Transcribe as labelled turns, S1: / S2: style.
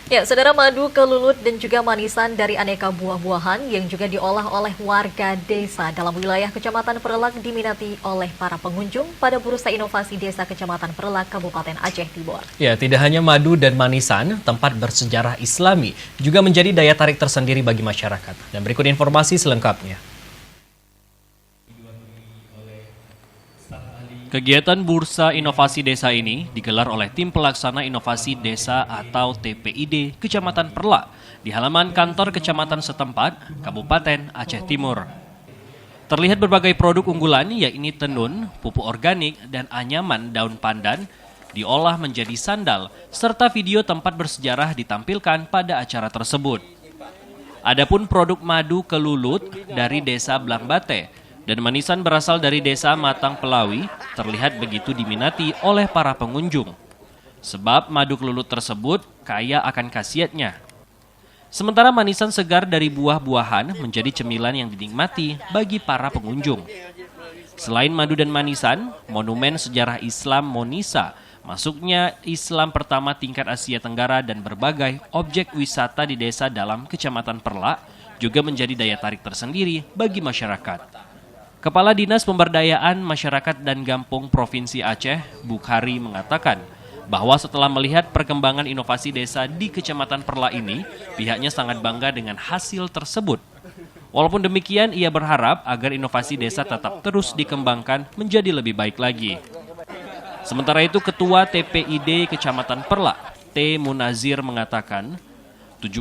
S1: Ya, saudara, madu kelulut dan juga manisan dari aneka buah-buahan yang juga diolah oleh warga desa dalam wilayah Kecamatan Perelak diminati oleh para pengunjung pada Bursa Inovasi Desa Kecamatan Perelak, Kabupaten Aceh Timur.
S2: Ya, tidak hanya madu dan manisan, tempat bersejarah Islami juga menjadi daya tarik tersendiri bagi masyarakat. Dan berikut informasi selengkapnya. Kegiatan Bursa Inovasi Desa ini digelar oleh Tim Pelaksana Inovasi Desa atau TPID Kecamatan Perlak di halaman kantor kecamatan setempat, Kabupaten Aceh Timur. Terlihat berbagai produk unggulan yakni tenun, pupuk organik, dan anyaman daun pandan diolah menjadi sandal, serta video tempat bersejarah ditampilkan pada acara tersebut. Adapun produk madu kelulut dari desa Blangbate dan manisan berasal dari desa Matang Pelawi terlihat begitu diminati oleh para pengunjung. Sebab madu kelulut tersebut kaya akan khasiatnya. Sementara manisan segar dari buah-buahan menjadi cemilan yang dinikmati bagi para pengunjung. Selain madu dan manisan, monumen sejarah Islam Monisa, masuknya Islam pertama tingkat Asia Tenggara dan berbagai objek wisata di desa dalam Kecamatan Perlak juga menjadi daya tarik tersendiri bagi masyarakat. Kepala Dinas Pemberdayaan Masyarakat dan Gampung Provinsi Aceh, Bukhari, mengatakan bahwa setelah melihat perkembangan inovasi desa di Kecamatan Perlak ini, pihaknya sangat bangga dengan hasil tersebut. Walaupun demikian, ia berharap agar inovasi desa tetap terus dikembangkan menjadi lebih baik lagi. Sementara itu, Ketua TPID Kecamatan Perlak, T. Munazir, mengatakan